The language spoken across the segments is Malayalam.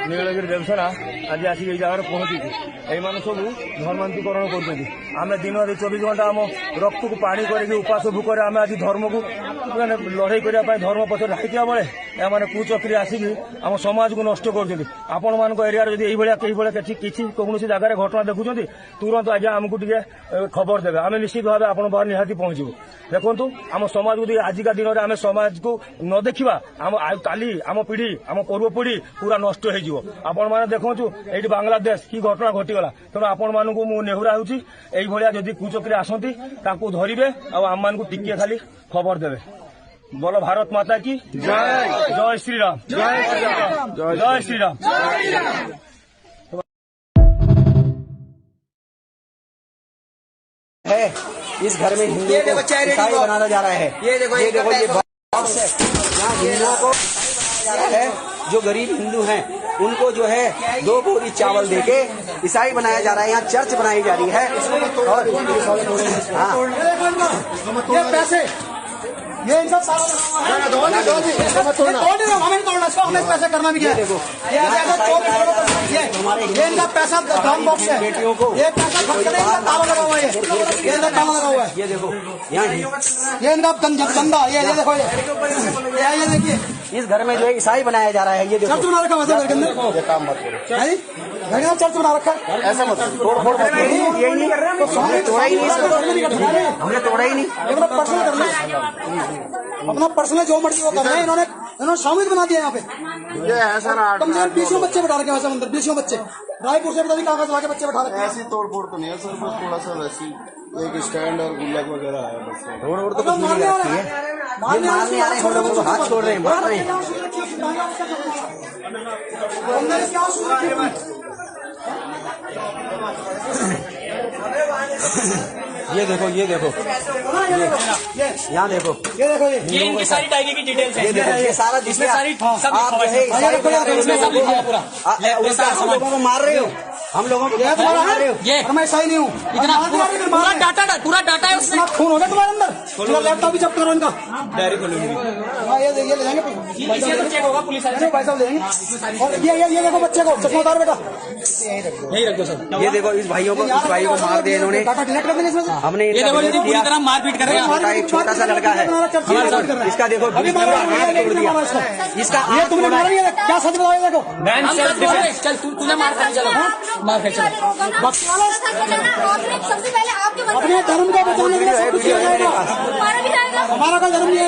नीलगिरी देवसेना आज आसिक जगह पहुंची ये सब धर्मांतरीकरण कर दिन 24 घंटा आम रक्त को पानी करके उपास भूकर आम आज धर्म को लड़ाई करने धर्म पक्ष हाइथिया बेले एम कुचक्री आसिक आम समाज को नष्ट कर आपण मान एरिया किसी कौन जगह घटना देखुं तुरंत आज आमको टे खबर देवे आम निश्चित भाव आप बाहर निहाती पहुंचू देखु आम समाज को आजिका दिन में आम समाज को न देखा आम काली आम पीढ़ी आम पूर्व पीढ़ी पूरा नष्ट हो आपण मैंने देखु ये बांग्लादेश की घटना घटीगला तेणु आपण मानू मु नेहुरा होती कुचक्री आसती धरवे आम मान टिके खाली खबर देवे बोलो भारत माता की जय जय श्री राम जय श्री राम जय श्री राम। है इस घर में हिंदू को ईसाई बनाना जा रहा है। ये देखो ये बॉक्स है यहाँ हिंदुओं को जा रहा है। जो गरीब हिंदू हैं उनको जो है 2 बोरी चावल देके ईसाई बनाया जा रहा है। यहाँ चर्च बनाई जा रही है और पैसे ये इन सब हमें पैसा करना भी क्या है। ये इनका पैसा काम बॉक्स है। बेटियों को ये पैसा खर्च करने का ताला लगा हुआ है। ये ताला लगा हुआ है। ये देखो यहाँ ये इनका चंदा ये देखो ये देखिए इस घर में जो है ईसाई बनाया जा रहा है। ये चर्च बना रखा है घर के अंदर काम मत करो घर में चर्च बना रखा है ऐसा मत तोड़ यही नहीं कर रहे हमने तोड़ा ही नहीं पर्सनल करना अपना पर्सनल जो मर्जी वो कर रहे हैं। इन्होंने शामिल बना दिया यहाँ पे कम से कम 20 बच्चे बैठा रखे वैसे अंदर 20 बच्चे रायपुर से भी कागज ला के बच्चे बैठा रखे। ऐसी तोड़ फोड़ तो नहीं है सर बस थोड़ा सा वैसी एक स्टैंड और गुल्लक वगैरह है बस रोड तो कुछ नहीं रखती है। मारने आ रहे हैं हम लोगों को हाथ छोड़ रहे हैं मार रहे हैं। ये देखो यहाँ देखो ये इनकी सारी डायरी की डिटेल्स है। ये देखो ये सारा इसमें सारी सब लोगों को मार रहे हो हम लोगों को मार रहे हो। ये मैं सही नहीं हूँ इतना पूरा डाटा है उसमें खून हो गया तुम्हारे अंदर पूरा लैपटॉप भी जब्त करो इनका डायरी खोलो ये ले जाएंगे चेक होगा पुलिस वाले पैसा देंगे। और ये देखो बच्चे को चश्मा उतार बेटा यही रख दो सर। ये देखो इस भाई को मार दिया इन्होंने हमने पूरी तरह मारपीट कर रहे हैं। एक छोटा सा लड़का है इसका देखो हाथ तोड़ दिया इसका ये तुमने मारा नहीं क्या सच बताओ देखो चल तुझे मार खा चलो मार खा चलो सबसे पहले आपके अपने धर्म को बचाने के लिए कुछ किया जाएगा। हमारा कोई धर्म नहीं है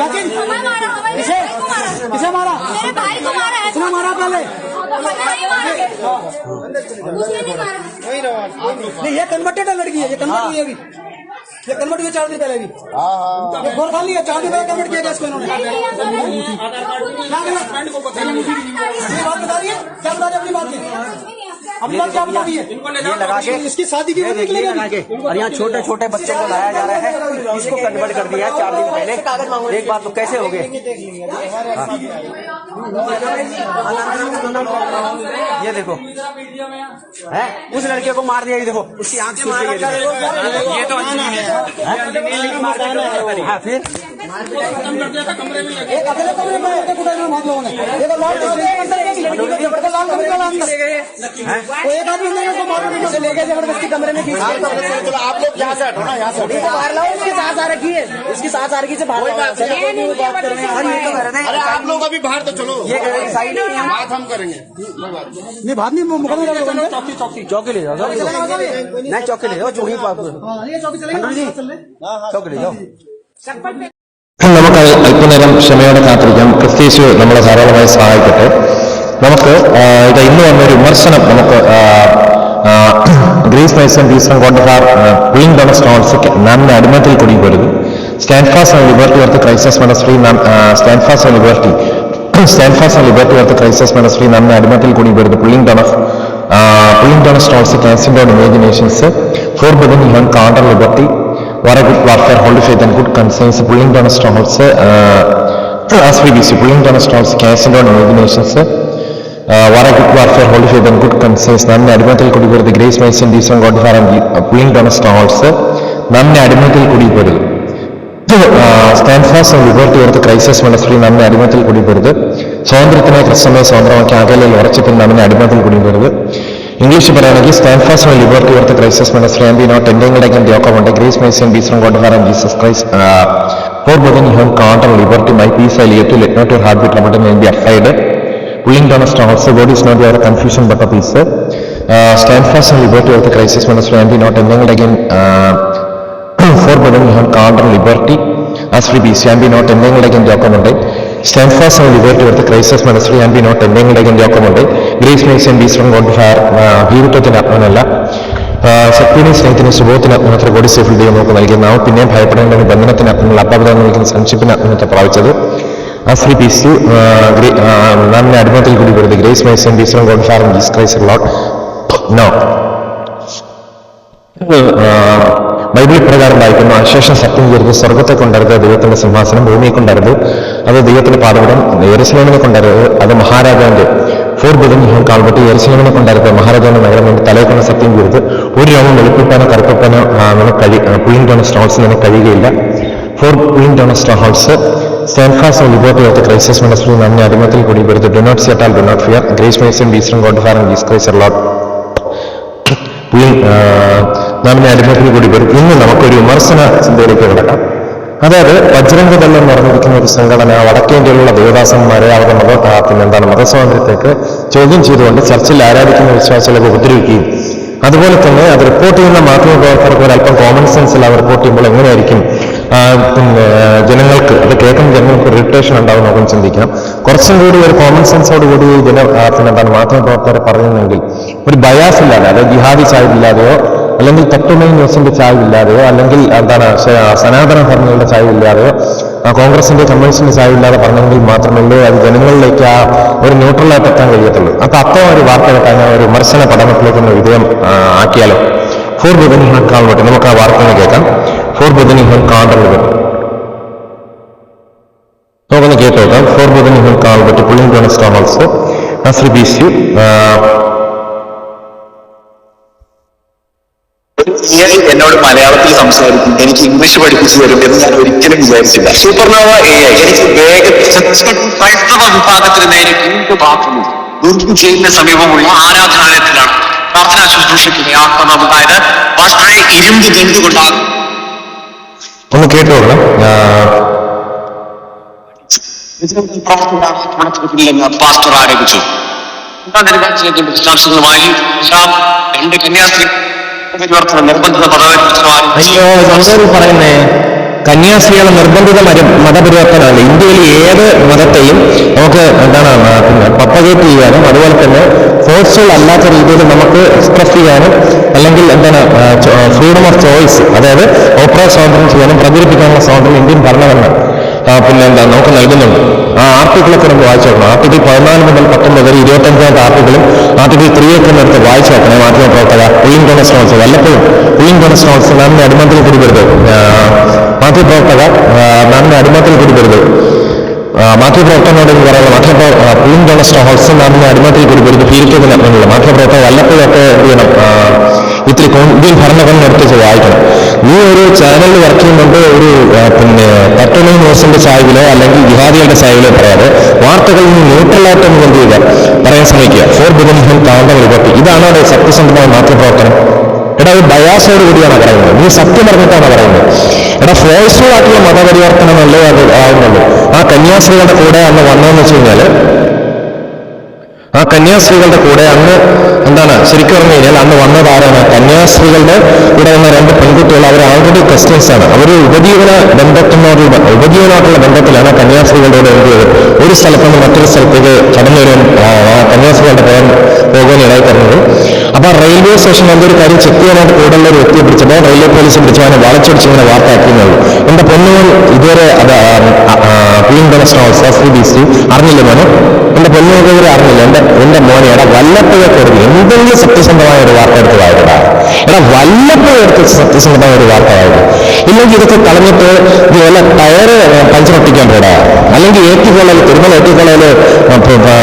लेकिन किसे मारा मेरे भाई को मारा है। किसने मारा पहले नहीं ये कन्वर्टेड है लड़की है ये कन्वर्ट हुई अभी ये कन्वर्ट हुई 4 दिन पहले भी ये गोर खाली है 4 दिन पहले कन्वर्ट किया गया इसको इन्होंने बात बता रही है क्या बता रही है अपनी बात की अपनी बात क्या बता रही है ये लगा के इसकी शादी की लगा के और यहाँ छोटे छोटे बच्चों को लाया जा रहा है इसको कन्वर्ट कर दिया है 4 दिन पहले। एक बात तो कैसे हो गए ये देखो है उस लड़के को मार दिया ये देखो उसकी आंख सूज गई है। ये तो हाँ फिर एक अकेले कमरे में बहुत लोगों ने एक आदमी ले गए जबरदस्ती कमरे में। आप लोग यहाँ से हटो ना यहाँ से बाहर लाओ इसकी सांस आ रखी है इसकी सांस आ रखी से बाहर आप लोग अभी बाहर तो चलो ये बात हम करेंगे नहीं बात नहीं मुकदमा चौकी ले जाओ नहीं चौकी ले जाओ चौकी चौकी ले जाओ। നമുക്ക് അല്പനേരം ക്ഷമയോടെ കാത്തിരിക്കാം. ക്രിസ്തീശു നമ്മളെ ധാരാളമായി സഹായിക്കട്ടെ. നമുക്ക് ഇത് ഇന്ന് വന്നൊരു വിമർശനം നമുക്ക് ग्रीस मैसन तीसरा कोंडहार क्वीन डोनस्टॉन्स नामने अडिमतिल कुडिपोयिरु stand fast on liberty worth crisis ministry stand fast on liberty worth crisis ministry नामने अडिमतिल कुडिपोयिरु pulling down strongholds casting on imaginations forbidden human counter liberty war a good warfare holy faith and good conscience pulling down strongholds as we see pulling down strongholds cancelling on imaginations Good warfare, holy faith and good conscience. നമ്മെ അടിമത്തിൽ കുടിപെടുത്ത് ഗ്രേസ് മൈസൻ ഡീസൺ God father pulling down strongholds നമ്മെ അടിമത്തിൽ കുടിപെടുത് stand fast and liberty worth crisis ministry നമ്മെ അടിമത്തിൽ കുടിപെടുത് സ്വാതന്ത്ര്യത്തിനായി ക്രിസ്തമയെ സ്വതന്ത്രമാക്കി അകലയിൽ ഉറച്ചിട്ട് നമ്മെ അടിമത്തിൽ കുടിപെടുത് ഇംഗ്ലീഷ് പറയുകയാണെങ്കിൽ stand fast and liberty worth crisis ministry and be not ending like and യോക്കമുണ്ട് ഗ്രേസ് മൈസൻ ഡീസൺ God father Jesus Christ for brethren you have called and liberty my peace I leave to let not your heart be troubled and be afraid pulling down a stronghold. So God is not your confusion but a peace. Stand fast and liberty of the crisis ministry and be not entangled again. For brethren you have calm and liberty as free peace and be not entangled again Jacob. Stand fast and liberty of the crisis ministry and be not entangled again Jacob. Grace may send peace from God to fire. ജീവിതത്തിന് ആത്മനല്ല ശക്തിയും സ്നേഹത്തിനും സുബോധത്തിന് ആത്മനത്ര കൂടി സേഫിൽ ദൈവം നമുക്ക് നൽകി നാം പിന്നെയും ഭയപ്പെടേണ്ട ബന്ധനത്തിന് ആത്മനുള്ള അപ്പാപദം നൽകുന്ന സഞ്ചിപ്പിന് ആത്മനത്തെ പ്രാപിച്ചത് as free peace നമ്മെ അടിമത്തിൽ കൂടി വരുന്നത് ഗ്രേസ് മൈസൻ ഡീസൺ God father Jesus Christ Lord no Bible പ്രകാരം വായിക്കുന്നു അശേഷം സത്യം ചെയ്തത് സ്വർഗത്തെ കൊണ്ടരുത് ദൈവത്തിന്റെ സിംഹാസനം ഭൂമിയെ കൊണ്ടരുത് അത് ദൈവത്തിന്റെ പാതപടം യെരൂശലേമിനെ കൊണ്ടരുത് അത് മഹാരാജാവിന്റെ ഫോർ ബിലിയൻ യു കാൽപെട്ട് യെരൂശലേമിനെ കൊണ്ടരുത് മഹാരാജാവിന്റെ നഗരം കൊണ്ട് തലയെ കൊണ്ട് സത്യം ചെയ്തത് ഒരു രോഗം വെളുപ്പിപ്പാനോ കറുപ്പിപ്പാനോ പുള്ളിംഗ് ഡോൺ സ്റ്റാൾസ് നിനക്ക് കഴിയുകയില്ല for pulling down stalls Stand fast and liberty of the crisis ministry നമ്മെ അടിമത്തിൽ കുടിപെടുത്ത് do not see at all, do not fear. Grace Mason, Beast and God the Father and Jesus Christ our Lord. നമ്മെ അടിമത്തിൽ കുടിപെടുത്ത് ഇന്ന് നമുക്കൊരു വിമർശന ചിന്തയിലേക്ക് കിടക്കാം. അതായത് വജ്രംഗദൾ എന്ന് പറഞ്ഞിരിക്കുന്ന ഒരു സംഘടന വടക്കേ ഇന്ത്യയിലുള്ള ദേവദാസന്മാരെ അവരുടെ മതസ്വാതന്ത്ര്യത്തേക്ക് ചോദ്യം ചെയ്തുകൊണ്ട് ചർച്ചിൽ ആരാധിക്കുന്ന വിശ്വാസികളെ ഉപദ്രവിക്കുകയും അതുപോലെ തന്നെ അത് റിപ്പോർട്ട് ചെയ്യുന്ന മാധ്യമപ്രവർത്തകർക്ക് ഒരല്പം കോമൺ സെൻസിൽ അവർ റിപ്പോർട്ട് ചെയ്യുമ്പോൾ എങ്ങനെയായിരിക്കും ജനങ്ങൾക്ക് അത് കേൾക്കുന്ന ജനങ്ങൾക്ക് ഇറിറ്റേഷൻ ഉണ്ടാവും നോക്കാൻ ചിന്തിക്കാം. കുറച്ചും കൂടി ഒരു കോമൺ സെൻസോട് കൂടി മാധ്യമപ്രവർത്തകരെ പറയുന്നെങ്കിൽ ഒരു ബയാസ് ഇല്ലാതെ അതായത് ജിഹാദി ചായവില്ലാതെയോ അല്ലെങ്കിൽ തത്വമൈ ന്യൂസിന്റെ ചായവില്ലാതെയോ അല്ലെങ്കിൽ സനാതന ധർമ്മങ്ങളുടെ ചായവില്ലാതെയോ കോൺഗ്രസിന്റെ കമ്മ്യൂണിസ്റ്റിന്റെ ചായവില്ലാതെ പറഞ്ഞെങ്കിൽ മാത്രമല്ലേ അത് ജനങ്ങളിലേക്ക് ഒരു ന്യൂട്രലായിട്ട് എത്താൻ കഴിയത്തുള്ളൂ. അപ്പൊ അത്തരം ഒരു വാർത്ത കേട്ടാൽ ഒരു വിമർശന പഠനത്തിലേക്കൊന്ന് വിധേയം ആക്കിയാലോ. ഫോർ ബുധൻ ഹാൻ കാൾവട്ടെ നമുക്ക് ആ വാർത്തകൾ കേൾക്കാം. ഫോർ ബുധൻ ഹാൻ കാൾവട്ടെ നമുക്കൊന്ന് കേട്ടോക്കാം. For brethren have called but pulling down strongholds as repeats you എന്നോട് മലയാളത്തിൽ സംസാരിക്കും, എനിക്ക് ഇംഗ്ലീഷ് പഠിപ്പിച്ചു തരും എന്ന് ഞാൻ ഒരിക്കലും വിചാരിച്ചില്ല. സൂപ്പർനോവ AI എനിക്ക് ക്രൈസ്തവ വിഭാഗത്തിന് നേരെ വീണ്ടും ചെയ്യുന്ന സമീപമുള്ള ആരാധനാലയത്തിലാണ് പ്രാർത്ഥനാ ശുശ്രൂഷയ്ക്ക് ആത്മനാമതായത് പാസ്റ്ററെ ഇരുമ്പ് തെണ്ടുകൊണ്ടാകും. ഒന്ന് കേട്ടോളാം. പാസ്റ്റർ ആരംഭിച്ചു വിശദാംശങ്ങളുമായി രണ്ട് കന്യാസ്ത്രീ നിർബന്ധിത പറയുന്നേ കന്യാസ്ത്രീകളെ നിർബന്ധിത മതപരിവർത്തനമല്ല. ഇന്ത്യയിൽ ഏത് മതത്തെയും നമുക്ക് പ്രൊപ്പഗേറ്റ് ചെയ്യാനും അതുപോലെ തന്നെ ഫോഴ്സ്ഫുൾ അല്ലാത്ത രീതിയിൽ നമുക്ക് എക്സ്പ്രസ് ചെയ്യാനും അല്ലെങ്കിൽ ഫ്രീഡം ഓഫ് ചോയ്സ് അതായത് അഭിപ്രായ സ്വാതന്ത്ര്യം ചെയ്യാനും പ്രചരിപ്പിക്കാനുള്ള സ്വാതന്ത്ര്യം ഇന്ത്യൻ ഭരണഘടന നമുക്ക് നൽകുന്നുണ്ട്. ആ ആർട്ടിക്കിളൊക്കെ നമുക്ക് വായിച്ചു നോക്കണം. ആർട്ടിക്കിൾ 14 മുതൽ 19 വരെ 25ാമത്തെ ആർട്ടിക്കിളും ആർട്ടിക്കിൾ 3 ഒക്കെ എടുത്ത് വായിച്ചു നോക്കണേ. മാധ്യമപ്രവർത്തക പുള്ളിംഗ് ഡോൺ സ്റ്റാൾസ് വല്ലപ്പോഴും പുള്ളിംഗ് ഡോൺ സ്റ്റാൾസ് നമ്മെ അടിമത്തിൽ കുടിപെടുത്. മാധ്യമപ്രവർത്തക നമ്മെ അടിമത്തിൽ കുടിപെടുത്. മാധ്യമപ്രവർത്തനോട് എന്ന് പറയുന്നത് പുള്ളിംഗ് ഡോൺ സ്റ്റാൾസ് നമ്മെ അടിമത്തിൽ കുടിപെടുത്ത് ഫീൽഡിൽ മാധ്യമപ്രവർത്തക വല്ലപ്പോഴൊക്കെ എന്ത് ചെയ്യണം, ഇത്തിരി ഇന്ത്യൻ ഭരണഘടന എടുത്ത് വായിക്കണം. ഈ ഒരു ചാനലിൽ വർക്ക് ചെയ്യുന്നുണ്ട് ഒരു പട്ടണ ന്യൂസിന്റെ ചായവിലോ അല്ലെങ്കിൽ ജിഹാദികളുടെ ചായവിലോ പറയാതെ വാർത്തകളിൽ നിന്ന് ന്യൂട്രലായിട്ടൊന്ന് എന്ത് ചെയ്യുക പറയാൻ ശ്രമിക്കുക. ഫോർ ബുധൻ താണ്ട വിപത്തി ഇതാണ് അവിടെ സത്യസന്ധമായ മാധ്യമപ്രവർത്തനം. എടാ ഒരു ബയാസോട് കൂടിയാണ് പറയുന്നത്, നീ സത്യം പറഞ്ഞിട്ടാണ് പറയുന്നത്. എടാ ഫോഴ്സ്ഫുൾ ആയിട്ടുള്ള മതപരിവർത്തനമല്ലേ അത് ആവുന്നുള്ളൂ. ആ കന്യാസ്ത്രീകളുടെ കൂടെ അന്ന് വന്നതെന്ന് വെച്ച് കഴിഞ്ഞാൽ ആ കന്യാസ്ത്രീകളുടെ കൂടെ അന്ന് ശരിക്കും പറഞ്ഞു കഴിഞ്ഞാൽ അന്ന് വന്നതാരാണ്? കന്യാസ്ത്രീകളുടെ കൂടെ വന്ന 2 പെൺകുട്ടികൾ. അവർ ആൾറെഡി ക്രിസ്ത്യൻസ് ആണ്. അവർ ഉപജീവനമായിട്ടുള്ള ബന്ധത്തിലാണ് കന്യാസ്ത്രീകളുടെ എന്ത് ചെയ്തത് ഒരു സ്ഥലത്ത് നിന്ന് മറ്റൊരു സ്ഥലത്തേക്ക് കടന്നു വരാൻ കന്യാസ്ത്രീകളുടെ പോകാൻ ഇടയിൽ തരുന്നത്. അപ്പൊ റെയിൽവേ സ്റ്റേഷനിൽ എന്തൊരു കാര്യം ചെക്ക് ചെയ്യാനായിട്ട് കൂടുതലുള്ള ഒരു വ്യക്തിയെ പിടിച്ചപ്പോൾ റെയിൽവേ പോലീസ് പിടിച്ച് അവനെ വളച്ചൊടിച്ച് ഇങ്ങനെ വാർത്തയാക്കിയെന്നുള്ളൂ. എന്റെ പൊന്നുകൾ ഇതുവരെ അത് അറിഞ്ഞില്ല മോനെ, എന്റെ പൊന്നുകൾ ഇവരെ അറിഞ്ഞില്ല. എന്റെ മോനെ എടാ വല്ലപ്പോഴൊക്കെ എടുത്ത് എന്തെങ്കിലും സത്യസന്ധമായ ഒരു വാർത്ത എടുത്ത് വായിക്കടാ. എടാ വല്ലപ്പോഴും എടുത്ത് സത്യസന്ധമായ ഒരു വാർത്ത വായിക്കും. ഇല്ലെങ്കിൽ ഇതൊക്കെ കളഞ്ഞിട്ട് ഇതുപോലെ ടയറ് പഞ്ചറൊട്ടിക്കാൻ പോടാ, അല്ലെങ്കിൽ തിരുമല ഏറ്റുകൊള്ളയിൽ അതിന്റെ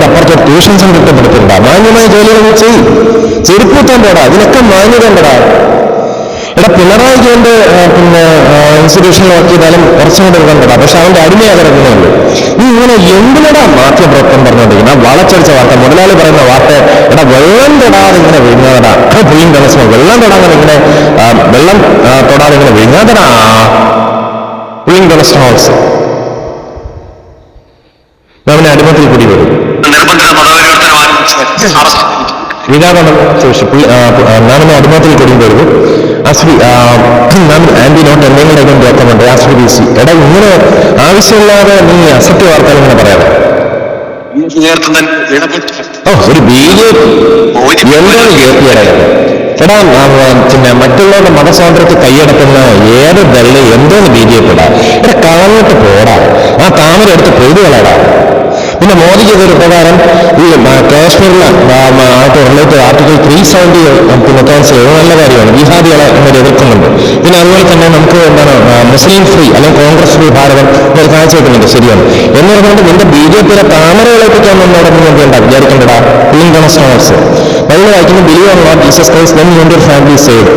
അപ്പുറത്ത് 2 ട്യൂഷൻ സെന്റർ ഇട്ടപ്പെടുത്തില്ല. മാന്യമായ ജോലികൾ ചെയ്യും, ചെരുപ്പൂത്താൻ പോടാ, ഇതിനൊക്കെ മാന്യത ഉണ്ടടാ. എടാ പിണറായി വിജയന്റെ പിന്നെ ഇൻസ്റ്റിറ്റ്യൂഷനിൽ വർക്ക് ചെയ്താലും കുറച്ചും കൂടെ ഇടണ്ടാ, പക്ഷെ അവന്റെ അടിമയാകരുന്നേ. നീ ഇങ്ങനെ എന്തിനടാ മാധ്യമപ്രവർത്തനം പറഞ്ഞുകൊണ്ടിരിക്കുന്ന വളച്ചടിച്ച വാർത്ത, മുതലാളി പറയുന്ന വാർത്ത, എടാ വെള്ളം തൊടാതെ ഇങ്ങനെ വിഴുങ്ങാതടാ, പുളിയും ദിവസം വെള്ളം തൊടാതെ ഇങ്ങനെ വെള്ളം തൊടാതെ ഇങ്ങനെ വിഴുങ്ങാതടാ. പുളിയും ദിവസം ഹൗസ് അവനെ അടിമത്തിൽ കൂടി വരും. വികാരണം ശേഷം നാമിനെ അടിമത്തിൽ കൂടി വരും. നാം ആന്റി നോട്ട് എന്തെങ്കിലും കേൾക്കുന്നുണ്ട്. ആസ്വദിച്ച് എടാ ഇങ്ങനെ ആവശ്യമില്ലാതെ നീ അസത്യ വാർത്തകൾ ഇങ്ങനെ പറയാതെ. ഒരു BJP എന്താണ് കേൾക്കിയടയത്? എടാ പിന്നെ മറ്റുള്ളവരുടെ മതസ്വാതന്ത്ര്യത്തെ കൈയടക്കുന്ന ഏത് ദള്ളി എന്തോന്ന് BJP ഇടാ? എടാ കളഞ്ഞിട്ട് പോടാ, ആ താമര എടുത്ത് പെയ്തുകളാടാ. പിന്നെ മോദി ചെയ്തൊരു പ്രകാരം ഈ കാശ്മീരിലെ റിലേറ്റഡ് ആർട്ടിക്കിൾ 370 പിന്നെ ക്യാൻസൽ ചെയ്തത് നല്ല കാര്യമാണ്. ജിഹാദികളെ ഇങ്ങനെ എതിർക്കുന്നുണ്ട്. പിന്നെ അതുപോലെ തന്നെ നമുക്ക് എന്താണ് മുസ്ലിം ഫ്രീ അല്ലെങ്കിൽ കോൺഗ്രസ് ഫ്രീ ഭാരതം ഒരു കാഴ്ച വെക്കുന്നുണ്ട്. ശരിയാണ് എന്ന് പറഞ്ഞുകൊണ്ട് നിന്റെ BJPയുടെ താമരകളേപ്പിക്കാൻ വന്നോടെ നീ എന്ത് ചെയ്യണ്ട വിചാരിക്കേണ്ടടാ. ഇൻകണസ്റ്റോൺസ് ബൈബിൾ വായിക്കുന്നു, believe on not Jesus Christ then your family saved.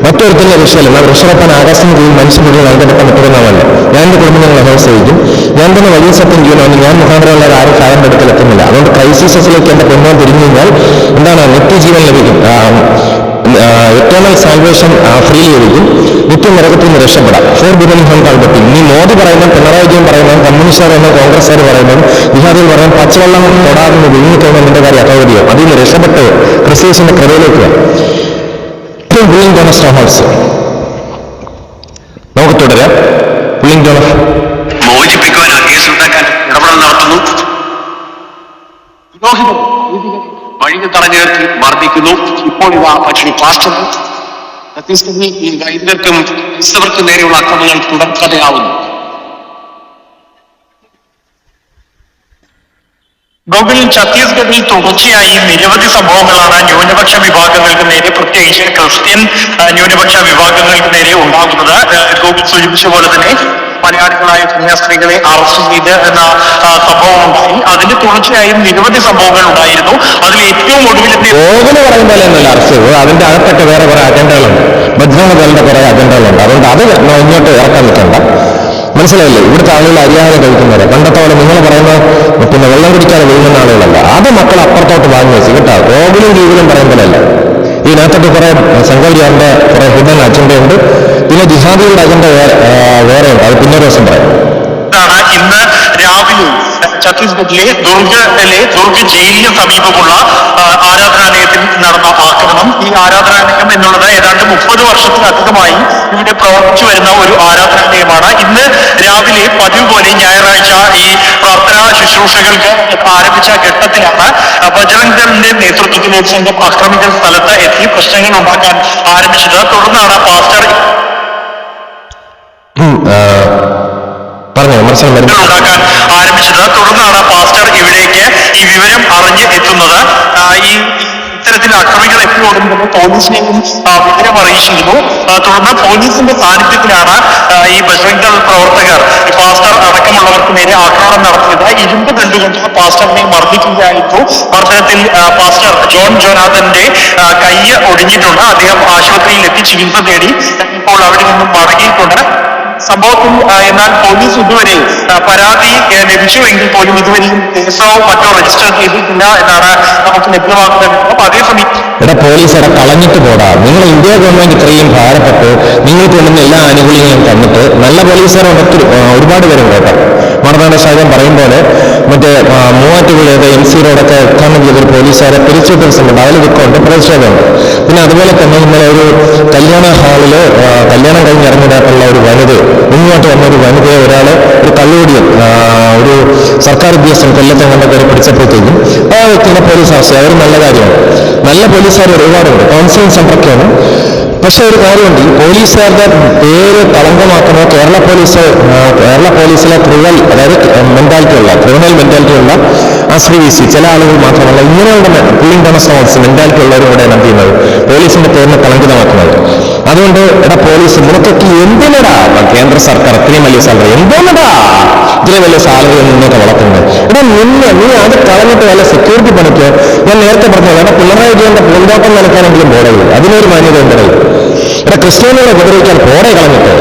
മറ്റൊരുത്തന്നെ രക്ഷയല്ല. ഋഷഭപ്പൻ ആകാശത്തിന് കീഴിൽ മനുഷ്യ മുഴുവൻ നൽകപ്പെട്ട മറ്റൊരുന്നാമല്ല. ഞാൻ എന്റെ കുടുംബങ്ങളെ ഹോസയിക്കും, ഞാൻ തന്നെ വലിയ സത്യം ചെയ്യുന്നു. ഞാൻ മുഖാന്തരമുള്ള ആരും കാലം എടുക്കലെത്തുന്നില്ല. അതുകൊണ്ട് ക്രൈസിസിലേക്ക് എന്റെ പൊന്നോ തിരിഞ്ഞു കഴിഞ്ഞാൽ എന്താണ് നിത്യജീവൻ ലഭിക്കും, എറ്റേണൽ സാൽവേഷൻ ഫ്രീ ലഭിക്കും, നിത്യം നരകത്തിൽ നിന്ന് രക്ഷപ്പെടാം. ഫോർ ബിഗിനിങ് ഹോം കാൽബത്തിൽ നീ മോദി പറയുന്നത്, പിണറായി വിജയൻ പറയുന്നത്, കമ്മ്യൂണിസ്റ്റുകാർ എന്ന കോൺഗ്രസ്സുകാർ പറയുന്നത്, ബിഹാറിൽ പറയുന്നത് പച്ചവെള്ളം തൊടാതെ വിഴുങ്ങിക്കഴിഞ്ഞാൽ നിന്റെ കാര്യം അസൗകര്യം. അതിൽ നിന്ന് രക്ഷപ്പെട്ട് ക്രിസ്ത്യസിന്റെ കൃപയിലേക്ക് നമുക്ക് തുടരാം. മോചിപ്പിക്കുവാൻ കേസുണ്ടാക്കാൻ ഇടപെടൽ നടത്തുന്നു. വഴികൾ തടഞ്ഞു നിർത്തി മർദ്ദിക്കുന്നു. ഇപ്പോൾ ഇവ പക്ഷി പാസ്റ്റർ ഛത്തീസ്ഗഡിൽ ഈ വൈദികർക്കും ക്രൈസ്തവർക്കും നേരെയുള്ള അക്രമങ്ങൾ തുടർക്കഥയാവുന്നു. ഗോകുലിൽ ഛത്തീസ്ഗഡിൽ തുടർച്ചയായി നിരവധി സംഭവങ്ങളാണ് ന്യൂനപക്ഷ വിഭാഗങ്ങൾക്ക് നേരെ, പ്രത്യേകിച്ച് ക്രിസ്ത്യൻ ന്യൂനപക്ഷ വിഭാഗങ്ങൾക്ക് നേരെ ഉണ്ടാകുന്നത്. ഗോകുൽ സൂചിപ്പിച്ച പോലെ തന്നെ മലയാളികളായ കന്യാസ്ത്രീകളെ അറസ്റ്റ് ചെയ്ത് എന്ന സംഭവം ഉണ്ടായി. അതിന്റെ തുടർച്ചയായും നിരവധി സംഭവങ്ങൾ ഉണ്ടായിരുന്നു. അതിൽ ഏറ്റവും ഒടുവിലത്തെ ഗോകുല് പറയുമ്പോൾ എന്നല്ല അറസ്റ്റ് ചെയ്തത്, അതിന്റെ അകത്തൊക്കെ വേറെ കുറെ അജണ്ടകളുണ്ട്, ബജ്രംഗദളിന്റെ കുറെ അജണ്ടകളുണ്ട്. അതുകൊണ്ട് അത് ഇങ്ങോട്ട് ഇറക്കാൻ നിൽക്കണ്ട. മനസ്സിലായില്ലേ? ഇവിടുത്തെ ആളുകൾ അറിയാതെ കഴിക്കുന്നവരെ പണ്ടത്തെ പോലെ നിങ്ങൾ പറയുന്ന പിന്നെ വെള്ളം കുടിക്കാതെ വീഴുന്ന ആളുകളല്ല. അത് മക്കൾ അപ്പുറത്തോട്ട് വാങ്ങി വെച്ച് കേട്ടോ. ഗോകുലും ഗീകുലും പറയുമ്പോഴല്ല. ഇതിനകത്തോട്ട് കുറെ സംഘപരിവാറിന്റെ കുറെ ഹിഡൻ അജണ്ടയുണ്ട്. പിന്നെ ജിഹാദിയുടെ അജണ്ട വേറെയുണ്ട്. അത് പിന്നെ ഒരു ദിവസം പറയാം. ഇന്ന് രാവിലെ ഛത്തീസ്ഗഡിലെ ദുർഗ് ജയിലിന് സമീപമുള്ള ആരാധനാലയത്തിൽ നടന്ന ആക്രമണം. ഈ ആരാധനാലയം എന്നുള്ളത് ഏതാണ്ട് 30 വർഷത്തിലധികമായി ഇവിടെ പ്രവർത്തിച്ചു വരുന്ന ഒരു ആരാധനാലയമാണ്. ഇന്ന് രാവിലെ പതിവ് പോലെ ഞായറാഴ്ച ഈ പ്രാർത്ഥനാ ശുശ്രൂഷകൾക്ക് ആരംഭിച്ച ഘട്ടത്തിലാണ് ബജറംഗ് ദളിന്റെ നേതൃത്വത്തിൽ ഒരു സംഘം അക്രമികൾ സ്ഥലത്ത് എത്തി പ്രശ്നങ്ങൾ ഉണ്ടാക്കാൻ ആരംഭിച്ചത്. തുടർന്നാണ് പാസ്റ്റർ ഉണ്ടാക്കാൻ ആരംഭിച്ചത്. തുടർന്നാണ് പാസ്റ്റർ ഇവിടേക്ക് ഈ വിവരം അറിഞ്ഞ് എത്തുന്നത്. ഈ ഇത്തരത്തിൽ അക്രമികൾ എത്തിയോടും തന്നെ പോലീസിനെയും വിവരം അറിയിച്ചിരുന്നു. തുടർന്ന് പോലീസിന്റെ സാന്നിധ്യത്തിലാണ് ഈ ബജറംഗ് ദൾ പ്രവർത്തകർ പാസ്റ്റർ അടക്കമുള്ളവർക്ക് നേരെ ആക്രമണം നടത്തിയത്. ഇരുമ്പ് കണ്ടുകൊണ്ട് പാസ്റ്ററിനെ മർദ്ദിക്കുകയായിരുന്നു. മർദ്ദനത്തിൽ പാസ്റ്റർ ജോൺ ജോനാഥന്റെ കൈ ഒടിഞ്ഞിട്ടുണ്ട്. അദ്ദേഹം ആശുപത്രിയിൽ എത്തി ചികിത്സ തേടി ഇപ്പോൾ അവിടെ നിന്നും മടങ്ങിയിട്ടുണ്ട്. സംഭവത്തിൽ എന്നാൽ പോലീസ് ഇതുവരെ പരാതി ലഭിച്ചുവെങ്കിൽ പോലും ഇതുവരെയും കേസോ മറ്റോ രജിസ്റ്റർ ചെയ്തിട്ടില്ല എന്നാണ് നമുക്ക് ലഭ്യമാക്കുന്നത്. അപ്പൊ അതേസമയം പോലീസ് കളഞ്ഞിട്ട് പോടാ. നിങ്ങൾ ഇന്ത്യ ഗവൺമെന്റ് ഇത്രയും ഭാരപ്പെട്ട് നിങ്ങൾക്ക് കൊണ്ടുവന്ന എല്ലാ ആനുകൂല്യങ്ങളും തന്നിട്ട് നല്ല പോലീസുകാർ ഒരുപാട് പേരുണ്ട് കേട്ടോ. മണനാട് സാഹിബൻ പറയും പോലെ മറ്റേ മൂവാറ്റുപുഴയുടെ MC റോഡൊക്കെ ഉദ്ഘാടനം ചെയ്തൊരു പോലീസുകാരെ പിരിച്ചുവിട്ട ദിവസമുണ്ട്. അതിൽ ദുഃഖമുണ്ട്, പ്രതിഷേധമുണ്ട്. പിന്നെ അതുപോലെ തന്നെ ഇന്നലെ ഒരു കല്യാണ ഹാളില് കല്യാണം കഴിഞ്ഞിറങ്ങിയിട്ടുള്ള ഒരു വനിത, മുന്നോട്ട് വന്ന ഒരു വനിതയെ ഒരാള് ഒരു കള്ളുകൂടിയൻ ഒരു സർക്കാർ ഉദ്യോഗസ്ഥൻ കൊല്ലത്തെ കണ്ട പേര് പിടിച്ചപ്പോഴത്തേക്കും ആ വ്യക്തിയുടെ പോലീസ് ആവശ്യം അവർ നല്ല കാര്യമാണ്. നല്ല പോലീസുകാർ ഒരുപാടുണ്ട്, കൗൺസിലിംഗ് സെന്ററൊക്കെയാണ്. പക്ഷെ ഒരു കാര്യമുണ്ട്, ഈ പോലീസുകാരുടെ പേര് കളങ്കമാക്കുന്നത് കേരള പോലീസിലെ ക്രിമിനൽ മെന്റാലിറ്റി ഉള്ള ആശ്രയിച്ച് ചില ആളുകൾ മാത്രമല്ല ഇങ്ങനെയുള്ള പുള്ളിംഗ് ഡോണസ്റ്റോൺസ് മെന്റാലിറ്റി ഉള്ളവരോടെയാണ് എന്ത് ചെയ്യുന്നത് പോലീസിന്റെ പേരിനെ കളങ്കിതമാക്കുന്നത്. അതുകൊണ്ട് പോലീസ് നിനക്കൊക്കെ എന്തിനടാ കേന്ദ്ര സർക്കാർ ഇത്രയും വലിയ സാലറി, എന്തോന്നടാ ഇത്രയും വലിയ സാലറി നിന്നൊക്കെ വളർത്തുന്നത്? നീ അത് കളഞ്ഞിട്ട് വല്ല സെക്യൂരിറ്റി പണിക്ക് ഞാൻ നേരത്തെ പറഞ്ഞത് പിണറായി വിജയന്റെ പൂന്തോട്ടം നനയ്ക്കാനെങ്കിലും പോടയില്ല, അതിനൊരു മാന്യത ഉണ്ടല്ലോ. ക്രിസ്ത്യാനികളെ ഉപദ്രവിക്കാൻ പോടെ കളഞ്ഞിട്ട്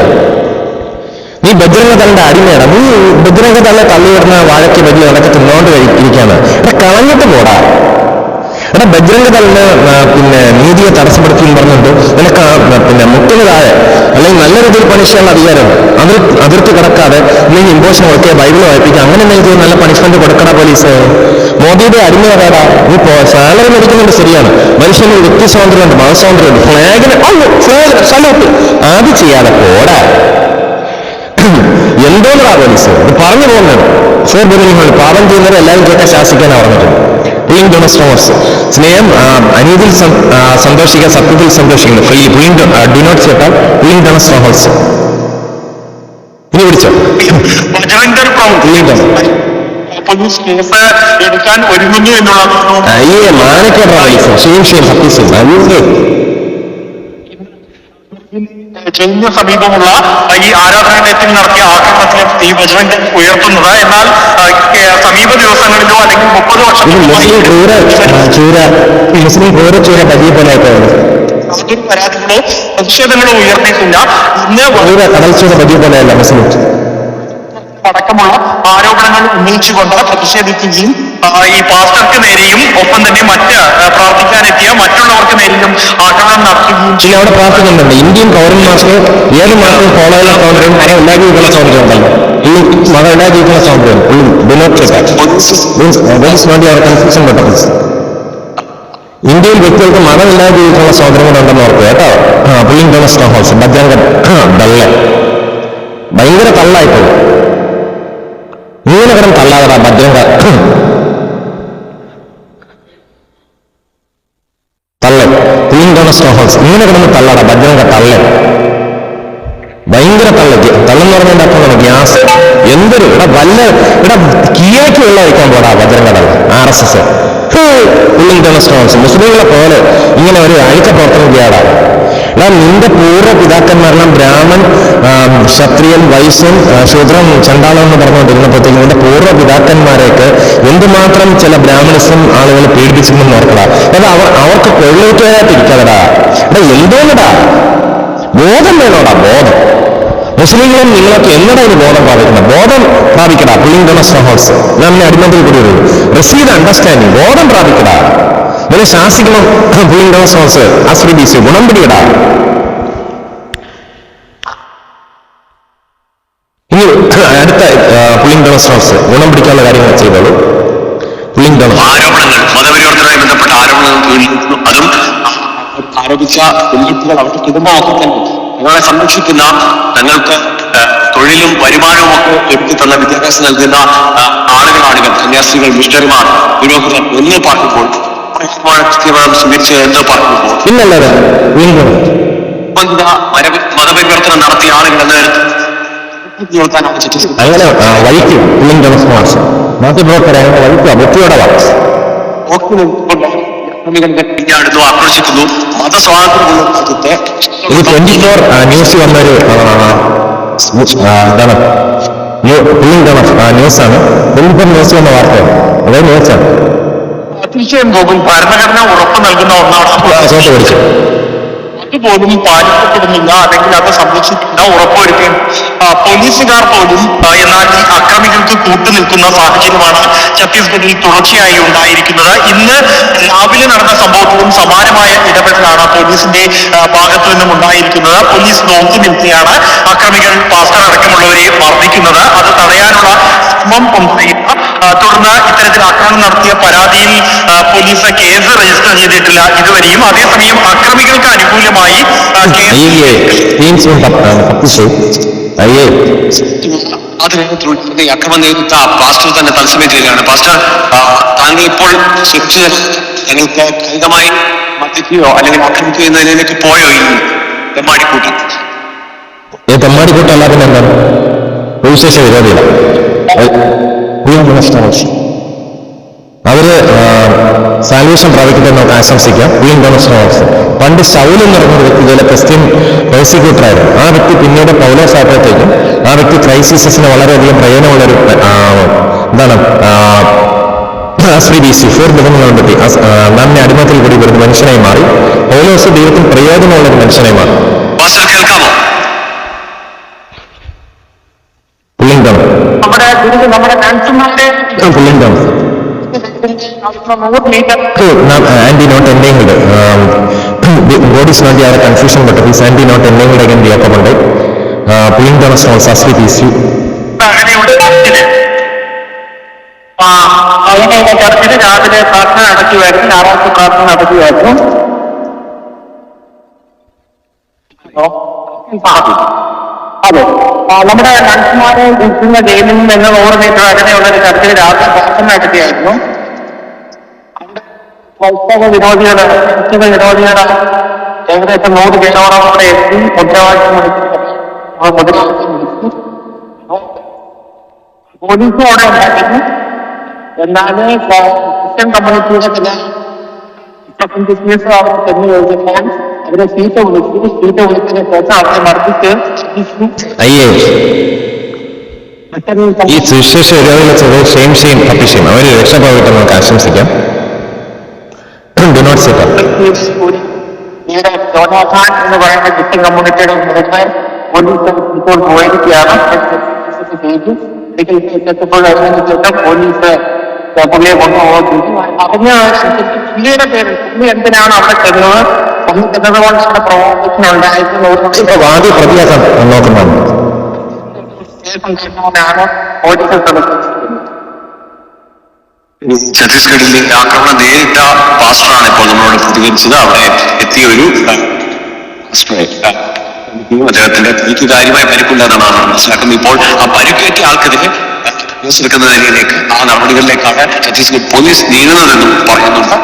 നീ ബജ്രംഗദളിന്റെ അടിമയാണ്. നീ ബജ്രംഗദളെ തള്ളിയിടുന്ന വാഴയ്ക്ക് വലിയ അടക്കം തിന്നോണ്ട് ഇരിക്കാണ്. കളഞ്ഞിട്ട് പോടാ. ബജ്രംഗദളിന് നീതിയെ തടസ്സപ്പെടുത്തിയെന്ന് പറഞ്ഞിട്ട് നിനക്ക് മുട്ടിന് താഴെ അല്ലെങ്കിൽ നല്ല രീതിയിൽ പണിഷ്മെന്റ് അധികാരം അതിർത്തി കിടക്കാതെ അല്ലെങ്കിൽ ഇമ്പോഷൻ കൊടുക്കുക, ബൈബിൾ വായിപ്പിക്കുക, അങ്ങനെ എന്തെങ്കിലും നല്ല പണിഷ്മെന്റ് കൊടുക്കണ പോലീസ്. മോദിയുടെ അടിമയാടാ. നീ സാലറി മേടിക്കുന്നുണ്ട് ശരിയാണ്, മനുഷ്യന് വ്യക്തി സ്വാതന്ത്ര്യമുണ്ട്, മതസ്വാതന്ത്ര്യമുണ്ട്, ഫ്ലാഗിന് സല്യൂട്ട് അത് ചെയ്യാതെ പോടാ. എന്തോന്നാ പോലീസ് ഇത് പറഞ്ഞു പോകുന്നത്? പാപം ചെയ്യുന്നത് എല്ലാവരും കേട്ടാൽ ശാസിക്കാനാണ് പറഞ്ഞിട്ടുണ്ട്. പുള്ളിംഗ് ഡോണസ്റ്റോൺസ് സ്നേഹം അനീതിയിൽ സന്തോഷിക്കുക, സത്യത്തിൽ സന്തോഷിക്കുന്നു. ഡു നോട്ട് ചേട്ടാൽ പുള്ളിംഗ് ഡോണസ്റ്റോൺസ്. ഇനി പിടിച്ചോ എടുക്കാൻ ഒരുങ്ങുന്നു എന്നുള്ള അയ്യേ മാനക്കേടാ പോലീസ്. ഷെയിം ഷെയിം സത്യസും അയ്യേ. ജയിലിന് സമീപമുള്ള ഈ ആരാധനാലയത്തിൽ നടത്തിയ ആക്രമണത്തിന് ഈ ബജ്രംഗ് ഉയർത്തുന്നത്. എന്നാൽ സമീപ ദിവസങ്ങളിലോ അല്ലെങ്കിൽ 30 വർഷം മുസ്ലിം ചൂര പതിയെ പോലെ യാതൊരു പരാതികളോ പ്രതിഷേധങ്ങളോ ഉയർത്തിയിട്ടില്ല. ഇന്ന് കടൽ ചൂര പതിയെ പോലെയല്ല മുസ്ലിം അടക്കമുള്ള ആരോപണങ്ങൾ ഉന്നയിച്ചുകൊണ്ട് പ്രതിഷേധിക്കുകയും ഈ പാസ്റ്റർക്ക് നേരെയും ഒപ്പം തന്നെ മറ്റ് പ്രാർത്ഥിക്കാനെത്തിയ മറ്റുള്ളവർക്ക് നേരെയും ആക്രമണം നടത്തുകയും ചെയ്യും. അവിടെ പ്രാർത്ഥിക്കുന്നുണ്ട്. ഇന്ത്യൻ പൗരന്മാർക്ക് ഏത് മതവും ഫോളോ ചെയ്യുന്ന സ്വാതന്ത്ര്യം, മതം ഉണ്ടാക്കിയിരിക്കുന്ന സ്വാതന്ത്ര്യം ഉണ്ടല്ലോ. ഈ മതം ഉണ്ടാക്കിയിരിക്കുന്ന സ്വാതന്ത്ര്യം കൺഫ്യൂഷൻ പെട്ടത്. ഇന്ത്യയിൽ വ്യക്തികൾക്ക് മതം ഇല്ലാതിരിക്കുന്ന സ്വാതന്ത്ര്യം കൂടെ ഉണ്ടെന്ന് ഓർക്കുക കേട്ടോ. പുള്ളിംഗ് ഡോണസ്റ്റോൺ ഹൗസ് ബജ്രംഗ ദള് ഭയങ്കര തള്ളായിപ്പോയി. ഇങ്ങനെ കിടന്ന് തള്ളാതടാ ബജ്രംഗ തള്ള്. പുള്ളിംഗ് ഡോണസ്റ്റോൺ ഹൗസ് ഇങ്ങനെ കിടന്ന് തള്ളാടാ ബജ്രംഗ തള്ള്. ഭയങ്കര തള്ളെന്ന് പറഞ്ഞതിന്റെ അർത്ഥം ഗ്യാസ് എന്തൊരു കീഴേക്ക് വെള്ളം വയ്ക്കാൻ പോടാ ബജ്രംഗ ദൾ RSS. പുള്ളിംഗ് ഡോണസ്റ്റോൺസ് മുസ്ലിങ്ങളെ പോലെ ഇങ്ങനെ ഒരു അഴിച്ച പ്രവർത്തനം ചെയ്യാടാ. നിന്റെ പൂർവ്വ പിതാക്കന്മാരെല്ലാം ബ്രാഹ്മൺ, ക്ഷത്രിയൻ, വൈശ്യൻ, ശൂദ്രൻ, ചണ്ടാളം എന്ന് പറഞ്ഞുകൊണ്ടിരുന്നപ്പോഴത്തേക്കും നിന്റെ പൂർവ്വ പിതാക്കന്മാരെയൊക്കെ എന്തുമാത്രം ചില ബ്രാഹ്മണിസം ആളുകൾ പീഡിപ്പിച്ചിട്ടുണ്ടെന്ന് ഓർക്കടാ. അവർക്ക് കൊള്ളൂറ്റായിട്ടിരിക്കാതെടാ. എന്തോന്നടാ ബോധം വേണോടാ, ബോധം. മുസ്ലിങ്ങളും നിങ്ങളൊക്കെ എന്നടാ ഒരു ബോധം പ്രാപിക്കണം? ബോധം പ്രാപിക്കടാ. പുള്ളിംഗ് ഡോണസ്റ്റോൺ ഹൗസ് നമ്മെ അടിമത്തിൽ കൂടി വരും. റിസീവ് അണ്ടർസ്റ്റാൻഡിങ്, ബോധം പ്രാപിക്കടാ. ഇതിനെ ശാസിക്കണം. പുള്ളിംഗ് ഡോണസ്റ്റോൺ ഹൗസ് ആശ്രയിച്ച് ഗുണം പിടിക്കടാ. ഇനി അടുത്ത പുള്ളിംഗ് ഡോണസ്റ്റോൺ ഹൗസ് ഗുണം പിടിക്കാനുള്ള കാര്യങ്ങൾ ചെയ്തോളൂ. പുള്ളിംഗ് ഡോണസ്റ്റോൺ ആരോപണങ്ങൾ മതപരിവർത്തനവുമായി ബന്ധപ്പെട്ട ആരോപണങ്ങൾ അതും ആരോപിച്ച പെൺകുട്ടികൾ അവർക്ക് കുടുംബമൊക്കെ തന്നെ ഞങ്ങളെ സംരക്ഷിക്കുന്ന, ഞങ്ങൾക്ക് തൊഴിലും വരുമാനവും ഒക്കെ എടുത്തു തന്ന, വിദ്യാഭ്യാസം നൽകുന്ന ആളുകളാണിവർ. സന്യാസികൾ, മിഷണറിമാർ, പുരോഹിതർ എന്ന് പറയുമ്പോൾ സ്വീകരിച്ച് എന്ന് പറയുമ്പോൾ മതപരിവർത്തനം നടത്തിയ ആളുകൾ അങ്ങനെ വഴിക്കും പുള്ളിംഗ് ഡോണസ്റ്റോൺ ഹൗസ് മാധ്യമപ്രവർത്തകരെ വഴിക്കുക ബുദ്ധിയോടെ ആക്രോശിക്കുന്നു. മതസ്വാതന്ത്ര്യമുള്ള രാജ്യത്തെ ഇത് 24 ന്യൂസ് വന്നൊരു എന്താണ് പുള്ളിംഗ് ഡോണസ്റ്റോൺ ന്യൂസാണ്. 24 ന്യൂസ് വന്ന വാർത്തയാണ്. അതേ ന്യൂസാണ്. തീർച്ചയായും ഗോകുൽ, ഭരണഘടന ഉറപ്പ് നൽകുന്ന ഒന്നാണ്. അതുപോലും പാലിക്കപ്പെടുന്നില്ല, അല്ലെങ്കിൽ അത് സംരക്ഷിക്കുന്ന ഉറപ്പുവരുത്തുകയും പോലീസുകാർ പോലും എന്നാൽ ഈ അക്രമികൾക്ക് കൂട്ടുനിൽക്കുന്ന സാഹചര്യമാണ് ഛത്തീസ്ഗഡിൽ തുടർച്ചയായി ഉണ്ടായിരിക്കുന്നത്. ഇന്ന് രാവിലെ നടന്ന സംഭവത്തിലും സമാനമായ ഇടപെടലാണ് പോലീസിന്റെ ഭാഗത്തു നിന്നും ഉണ്ടായിരിക്കുന്നത്. പോലീസ് നോക്കി നിൽക്കുകയാണ് അക്രമികൾ പാസ്റ്റർ അടക്കമുള്ളവരെ മർദ്ദിക്കുന്നത്. അത് തടയാനുള്ള ശ്രമം ഉണ്ടായില്ല. തുടർന്ന് ഇത്തരത്തിൽ ആക്രമണം നടത്തിയ പരാതിയിൽ പോലീസ് കേസ് രജിസ്റ്റർ ചെയ്തിട്ടില്ല ഇതുവരെയും. അതേസമയം അക്രമികൾക്ക് അനുകൂലമായി അക്രമം നേരിട്ട പാസ്റ്റർ തന്നെ തത്സമയം ചെയ്യുകയാണ്. പാസ്റ്റർ, താങ്കൾ ഇപ്പോൾ ഞങ്ങൾക്ക് ഖണ്ഡിതമായി മർദ്ദിക്കുകയോ അല്ലെങ്കിൽ ആക്രമിക്കുകയോ എന്നതിലേക്ക് പോയോ ഈ തെമ്മാടിക്കൂട്ടം? തെമ്മാടിക്കൂട്ടം അല്ലാതെ എന്താണ്? വിശേഷ വിരോധികളാണ്. അവര് സാൽവേഷൻ പ്രാപിക്കട്ടെ നമുക്ക് ആശംസിക്കാം. Pulling down സ്ട്രോങ്സ്. പണ്ട് ശൗൽ എന്ന് പറഞ്ഞൊരു വ്യക്തി ചില ക്രിസ്ത്യൻ പ്രോസിക്യൂട്ടർ ആയിരുന്നു. ആ വ്യക്തി പിന്നീട് പൗലോസ് ആയപ്പോഴത്തേക്കും ആ വ്യക്തി ക്രൈസിസിന് വളരെയധികം പ്രയോജനമുള്ളൊരു ശ്രീ BC 4 ബന്ധങ്ങളുണ്ടെത്തി നമ്മെ അടിമത്തിൽ കൂടി വരുന്ന മനുഷ്യനായി മാറി. പൗലോസ് ദൈവത്തിന് പ്രയോജനമുള്ള ഒരു മനുഷ്യനായി മാറി. Pulling down pulling down anti-not entangled. God is not the confusion, but he is anti-not entangled again the upper Monday. Pulling down stones as with issue. ചർച്ചിൽ രാവിലെ പ്രാർത്ഥന നടത്തിയായിരുന്നു, ഞായറാഴ്ച പ്രാർത്ഥന നടത്തിയായിരുന്നു. അതെ, നമ്മുടെ മനുഷ്യന്മാരെ വിൽക്കുന്ന ഗെയിമിൽ നിന്ന് 100 മീറ്റർ അകലെയുള്ള ഒരു ചർച്ചിൽ രാവിലെ പ്രാർത്ഥന നടത്തിയായിരുന്നു. ക്രൈസ്തവ വിരോധികള് ഏകദേശം 100 പേരോളം കൂടെ എത്തി മുദ്രാവാക്യം വിളിച്ചു. പോലീസും അവിടെ ഉണ്ടായിരുന്നു. എന്നാല് ക്രിസ്ത്യൻ കമ്മ്യൂണിറ്റിയുടെ ചില ബിസിനസ് അവർ ചെന്ന് ചോദിച്ചപ്പോൾ അവരെ സീറ്റ് വിളിച്ചതിന് ശേഷം അവരെ മർദ്ദിച്ച് ഈ സുവിശേഷ വിരോധികളെ ക്ഷേം തപ്പിശയും അവര് രക്ഷപ്പെടട്ടെ നമുക്ക് ആശംസിക്കാം. ജോനാഥാൻ എന്ന് പറയുന്ന ക്രിസ്ത്യൻ കമ്മ്യൂണിറ്റിയുടെ മുഴുവൻ പോലീസ് ഇപ്പോൾ പോയിരിക്കുകയാണ്. പോലീസ് പുള്ളിയെ കൊണ്ടുപോകുന്നു. പുള്ളിയുടെ പേര് പുള്ളി എന്തിനാണ് അവിടെ ചെന്നത്, പുള്ളി ചെന്നത് കൊണ്ടാണ് പ്രൊവോക്കേഷൻ ഉണ്ടായിരുന്നത് വാദി പ്രതിയാക്കാൻ നോക്കുന്നതാണ് പോലീസ് ശ്രമിച്ചത്. ഛത്തീസ്ഗഡിലെ ആക്രമണം നേരിട്ട പാസ്റ്ററാണ് ഇപ്പോൾ നമ്മളോട് പ്രതികരിച്ചത്. അവിടെ എത്തിയ ഒരു അദ്ദേഹത്തിന്റെ എനിക്ക് കാര്യമായ പരിക്കില്ലാതെന്നാണ് മനസ്സിലാക്കുന്നത്. ഇപ്പോൾ ആ പരിക്കേറ്റ ആൾക്കെതിരെ കേസെടുക്കുന്ന നിലയിലേക്ക് ആ നടപടികളിലേക്കാണ് ഛത്തീസ്ഗഡ് പോലീസ് നീങ്ങുന്നതെന്നും പറയുന്നുണ്ട്.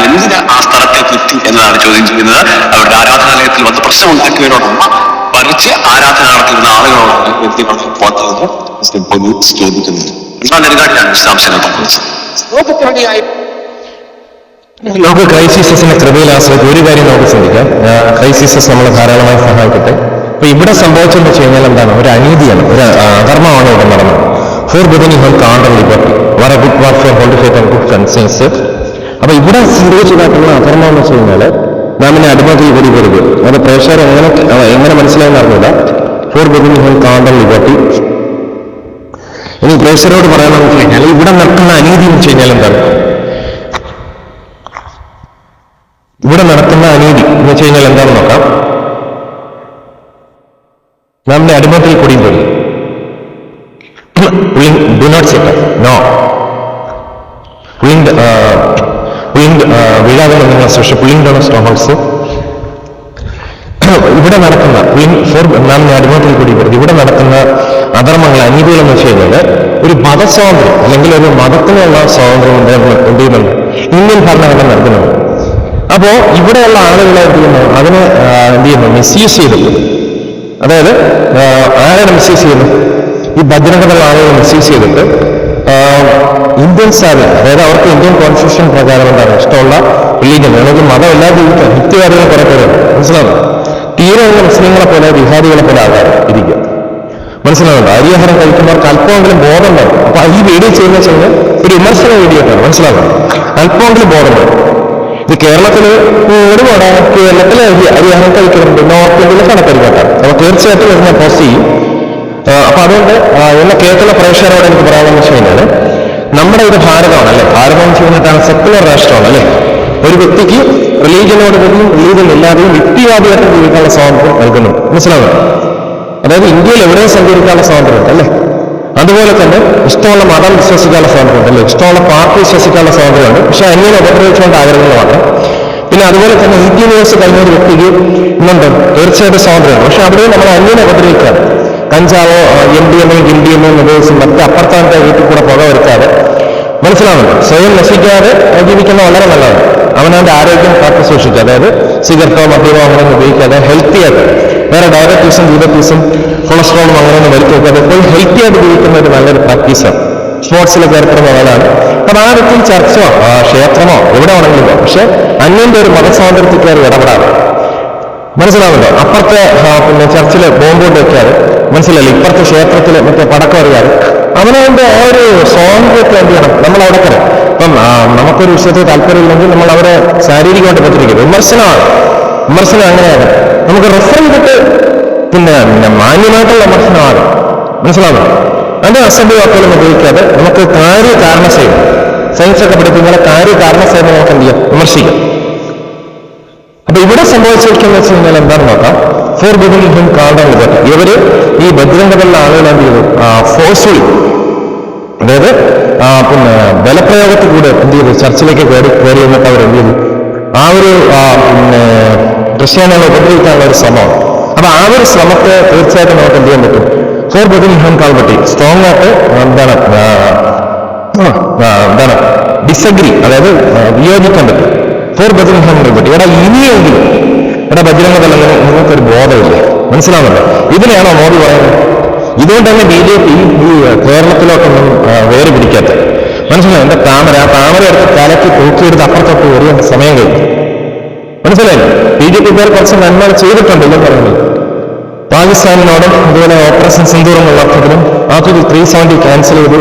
എന്തിന് ആ സ്ഥലത്തേക്ക് എത്തി എന്നതാണ് ചോദ്യം ചെയ്യുന്നത്. അവരുടെ ആരാധനാലയത്തിൽ വന്ന് പ്രശ്നം ഉണ്ടാക്കിയവരോടൊപ്പം മറിച്ച് ആരാധന നടത്തുന്ന ആളുകളോടാണ് വ്യക്തികളെ പുറത്തുനിന്ന് പോലീസ് ചോദിക്കുന്നത്. നെടുകാട്ടിലാണ് വിശദാംശങ്ങൾ പങ്കുവച്ചത്. നമുക്ക് ക്രൈസിസിന്റെ കൃപയിൽ ആശ്രയിച്ച് ഒരു കാര്യം നമുക്ക് ചിന്തിക്കാം. ക്രൈസിസസ് നമ്മളെ ധാരാളമായി സഹായിക്കട്ടെ. അപ്പൊ ഇവിടെ സംഭവിച്ചെന്ന് വെച്ച് കഴിഞ്ഞാൽ എന്താണ്, ഒരു അനീതിയാണ്, ഒരു അധർമ്മമാണ് ഇവിടെ നടന്നത്. ഫോർ ബിഗിനിങ് ഹോൾ കാണ്ടർ liberty war a good work for hold faith and good conscience. അപ്പൊ ഇവിടെ സംഭവിച്ചതായിട്ടുള്ള അധർമ്മം എന്ന് വെച്ച് കഴിഞ്ഞാല് നാമിനെ അടിമത്തിൽ കൂടി വരിക. അത് പ്രേക്ഷകർ എങ്ങനെ മനസ്സിലായെന്ന് അറിഞ്ഞില്ല. ഫോർ ബിഗിനിങ് ഹോൾ കാണ്ടർ ലിബർട്ടി. ഇനി പ്രേക്ഷകരോട് പറയാമെന്ന് വെച്ച് കഴിഞ്ഞാൽ ഇവിടെ നടക്കുന്ന അനീതി എന്ന് വെച്ച് കഴിഞ്ഞാൽ എന്താണ്, ഇവിടെ നടക്കുന്ന അനീതി എന്ന് വെച്ച് കഴിഞ്ഞാൽ എന്താണെന്ന് നോക്കാം. നമ്മുടെ അടിമത്തിൽ കൂടിയും വരും. ഡു നോട്ട് സെറ്റ് നോ വീഴാതെ നിങ്ങൾ സൃഷ്ടി പുള്ളിങ് ഡൗൺ സ്ട്രോങ്ഹോൾഡ്സ്. ഇവിടെ നടക്കുന്ന നാം അടിമത്തിൽ കൂടി വരും. ഇവിടെ നടക്കുന്ന അധർമ്മങ്ങൾ അനീതികൾ എന്ന് വെച്ച് കഴിഞ്ഞാൽ ഒരു മതസ്വാതന്ത്ര്യം അല്ലെങ്കിൽ ഒരു മതത്തിനുള്ള സ്വാതന്ത്ര്യം എന്ത് ചെയ്യുന്നുണ്ട് ഇന്ത്യൻ ഭരണഘടന നൽകുന്നുണ്ട്. അപ്പോ ഇവിടെയുള്ള ആളുകളെ എന്ത് ചെയ്യുന്നു, അതിനെ എന്ത് ചെയ്യുന്നു, മിസ്യൂസ് ചെയ്തിട്ട്, അതായത് ആരാണ് മിസ്യൂസ് ചെയ്യുന്നത്, ഈ ഭജനകളുള്ള ആളുകൾ മിസ്യൂസ് ചെയ്തിട്ട് ഇന്ത്യൻസ് അതായത് അവർക്ക് ഇന്ത്യൻ കോൺസ്റ്റിറ്റ്യൂഷൻ പ്രകാരം എന്താണ് ഇഷ്ടമുള്ള റിലീജിയൻ അല്ലെങ്കിൽ മതം എല്ലാം ജീവിക്കാൻ ഹിത്യവാദികൾ കുറെ പേരുണ്ട്. മനസ്സിലാവും. തീരെ മുസ്ലിങ്ങളെ പോലെ ബിഹാരികളെ പോലെ ആകാരം ഇരിക്കുക. മനസ്സിലാവുന്നുണ്ട്. അരിയാഹാരം കഴിക്കുന്നവർക്ക് അല്പമെങ്കിലും ബോധം വേണം. അപ്പൊ ഈ വീഡിയോ ചെയ്യുന്ന ചെയ്യുന്നത് ഒരു വിമർശന വീഡിയോ ആണ്. മനസ്സിലാവുന്നത്. അല്പമെങ്കിലും ബോധം വേണം. ഇത് കേരളത്തില് ഒരുപാട് കേരളത്തിലെ അരിയാഹാരം കഴിക്കുന്നുണ്ട്, നോർത്ത് ഇന്ത്യയിലെ കണക്കരിക്കട്ടെ. അപ്പൊ തീർച്ചയായിട്ടും ഞാൻ പോസ്റ്റ് ചെയ്യും. അപ്പൊ അതുകൊണ്ട് എന്നെ കേൾക്കുന്ന പ്രേക്ഷകരോട് എനിക്ക് പറയാമെന്ന് വെച്ച് കഴിഞ്ഞാൽ നമ്മുടെ ഇത് ഭാരതമാണ് അല്ലെ. ഭാരതം എന്ന് വെച്ച് കഴിഞ്ഞിട്ടാണ് സെക്കുലർ രാഷ്ട്രമാണ് അല്ലെ. ഒരു വ്യക്തിക്ക് റിലീജിയനോട് കൂടിയും റിലീജിയൻ ഇല്ലാതെയും യുക്തിവാദിയായിട്ട് ജീവിക്കാനുള്ള സ്വാതന്ത്ര്യം നൽകുന്നു. മനസ്സിലാവുന്നു. അതായത് ഇന്ത്യയിൽ എവിടെയും സഞ്ചരിക്കാനുള്ള സ്വാതന്ത്ര്യമുണ്ട് അല്ലെ. അതുപോലെ തന്നെ ഇഷ്ടമുള്ള മതം വിശ്വസിക്കാനുള്ള സ്വാതന്ത്ര്യമുണ്ട് അല്ലെ. ഇഷ്ടമുള്ള പാർട്ടി വിശ്വസിക്കാനുള്ള സ്വാതന്ത്ര്യമുണ്ട്. പക്ഷെ അന്യനെ ഉപദ്രവിച്ചുകൊണ്ട് ആഗ്രഹങ്ങൾ മാത്രം. പിന്നെ അതുപോലെ തന്നെ 18 വയസ്സ് കഴിഞ്ഞ ഒരു വ്യക്തിക്ക് ഇന്നുണ്ട് തീർച്ചയായിട്ടും സ്വാതന്ത്ര്യമാണ്. പക്ഷെ അവിടെയും നമ്മൾ അന്യനെ ഉപദ്രവിക്കാതെ കഞ്ചാവോ MDMO ഗിൻഡിയമോ ഉപയോഗിച്ച് മറ്റ് അപ്പുറത്താനത്തെ വീട്ടിൽ കൂടെ പുക വരുത്താതെ, മനസ്സിലാവുന്നുണ്ട്, സ്വയം നശിക്കാതെ ജീവിക്കുന്ന വളരെ നല്ലതാണ്. അവനവന്റെ ആരോഗ്യം കാത്തു സൂക്ഷിക്കുക. അതായത് സിഗരറ്റോ മദ്യമോ അങ്ങനെ ഉപയോഗിക്കാതെ ഹെൽത്തി ആയിട്ട്, വേറെ ഡയബറ്റീസും കൊളസ്ട്രോളും അങ്ങനെയൊന്നും വരുത്തി വെക്കാതെ എപ്പോഴും ഹെൽത്തി ആയിട്ട് ജീവിക്കുന്ന ഒരു നല്ലൊരു പ്രാക്ടീസാണ്. സ്പോർട്സിലൊക്കെ ഏർപ്പെടുന്ന ആളാണ്. അപ്പൊ ആ വ്യക്തി ചർച്ചോ ക്ഷേത്രമോ എവിടെ വേണമെങ്കിലും, പക്ഷെ അന്യന്റെ ഒരു മതസ്വാതന്ത്ര്യത്തിൽ കയറി ഇടപെടാറ്. മനസ്സിലാവുന്നുണ്ടോ? അപ്പുറത്തെ പിന്നെ ചർച്ചില് ബോംബ് കൊണ്ട് വെക്കാറ്, മനസ്സിലല്ലേ, ഇപ്പുറത്തെ ക്ഷേത്രത്തില് മറ്റേ പടക്കം അറിയാറ്. അവനവന്റെ ആ ഒരു സ്വാതന്ത്ര്യത്തെ എന്ത് ചെയ്യണം നമ്മൾ അവിടെ കയറും. ഇപ്പം നമുക്കൊരു വിഷയത്തിൽ താല്പര്യമില്ലെങ്കിൽ നമ്മൾ അവരെ ശാരീരികമായിട്ട് പറ്റിരിക്കും. വിമർശനം അങ്ങനെയാണ്. നമുക്ക് റെഫർ ചെയ്തിട്ട് പിന്നെ മാന്യമായിട്ടുള്ള വിമർശനമാണ്. മനസ്സിലാവുന്നു? അതിന്റെ അസംബ്ലി വാക്കുകളും ഉപയോഗിക്കാതെ നമുക്ക് കാര്യകാരണസേവനം, സയൻസ് ഒക്കെ പഠിപ്പിക്കുന്ന കാര്യകാരണസേവനം നമുക്ക് എന്ത് ചെയ്യാം, വിമർശിക്കാം. അപ്പൊ ഇവിടെ സംഭവിച്ചിരിക്കുന്ന വെച്ച് കഴിഞ്ഞാൽ എന്താണെന്ന് നോക്കാം. For beginning him called and liberty. ഇവര് ഈ ബജ്രംഗദളിലെ ആളുകൾ എന്ത് ചെയ്തു, ഫോഴ്സ്ഫുള്ളി, അതായത് പിന്നെ ബലപ്രയോഗത്തിൽ കൂടെ എന്ത് ചെയ്തു, ചർച്ചിലേക്ക് കയറി എന്നിട്ട് അവർ എന്ത് ചെയ്തു, ആ ഒരു പിന്നെ ക്രിസ്ത്യാനികളെ ഉപദ്രവിക്കാനുള്ള ഒരു ശ്രമമാണ്. അപ്പൊ ആ ഒരു ശ്രമത്തെ തീർച്ചയായിട്ടും നമുക്ക് എന്ത് ചെയ്യാൻ പറ്റും, ഫോർ ബിഗിനിങ് ഹിം കാൾഡ് പറ്റി സ്ട്രോങ് ആയിട്ട് എന്താണ് ഡിസഗ്രി, അതായത് വിയോജിക്കാൻ പറ്റും. ഫോർ ബജ്രംഗ് പറ്റി ഇവിടെ ഇനിയെങ്കിലും ഇവിടെ ബജ്രംഗദളം നിങ്ങൾക്കൊരു ബോധമില്ല. മനസ്സിലാവുന്നുണ്ടോ? ഇതിനെയാണോ മോദി പറയുന്നത്? ഇതുകൊണ്ട് തന്നെ BJP ഈ കേരളത്തിലോട്ടൊന്നും വേര് പിടിക്കാത്ത, മനസ്സിലായി? എന്റെ താമര എടുത്ത് തലയ്ക്ക് തൂക്കിയെടുത്ത് അപ്പുറത്തൊട്ട് ഒരു സമയം കഴിഞ്ഞു. മനസ്സിലായില്ലേ? BJP പേർ കുറച്ച് നന്മ ചെയ്തിട്ടുണ്ടല്ലോ പറയുന്നത്. പാകിസ്ഥാനിനോടും അതുപോലെ ഓപ്പറേഷൻ സിന്ദൂർ എന്നുള്ള അർത്ഥത്തിലും ആർട്ടിക്കിൾ 370 ക്യാൻസൽ ചെയ്തു.